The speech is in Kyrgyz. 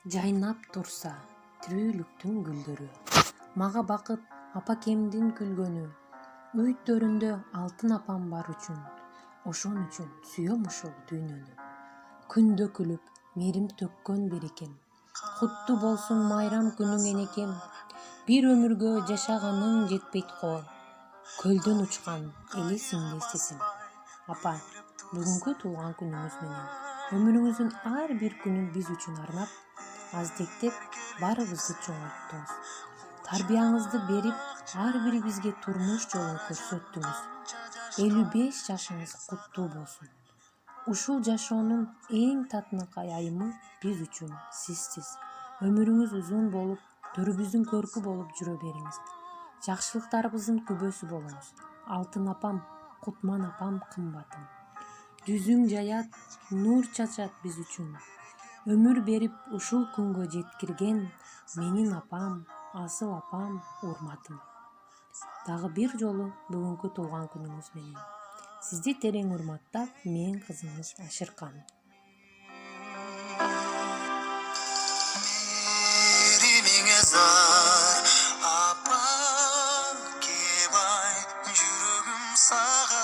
Жайнап турса тирүүлүктүн гүлдөрү, мага бакыт апакемдин күлгөнү. Үйүттөрүндө алтын апам бар үчүн, ошон үчүн сүйөм ушул дүйнөнү. Күндө күлүп мээрим төккөн берекем, куттуу болсун майрам күнүң энекем. Бир өмүргө жашаганың жетпейт кол, көлдөн учкан элесиңде сезим. Апа, бүгүнкү туулган күнүңүз менен өмүрүңүздүн ар бир күнүн биз үчүн арнап, аздектеп баарыбызды чоңойттуңуз. Тарбияңызды берип, ар бир бизге турмуш жолун көрсөттүңүз. 55 жашыңыз куттуу болсун. Ушул жашоонун эң татынакай айымы биз үчүн сизсиз. Өмүрүңүз узун болуп, төрүбүздүн көркү болуп жүрө бериңиз. Жакшылыктарыбыздын күбөсү болуңуз. Алтын апам, Кутман апам кымбатым. Жүзүң жаят, нур чачат биз үчүн. Өмүр берип ушул күнгө жеткирген менин апам, асыл апам, урматым. Дагы бир жолу бүгүнкү туулган күнүңүз менен. Сизди терең урматтап, мен кызыңыз Ашыркан. Меримиңе зар апа кебай жүрөгүм сага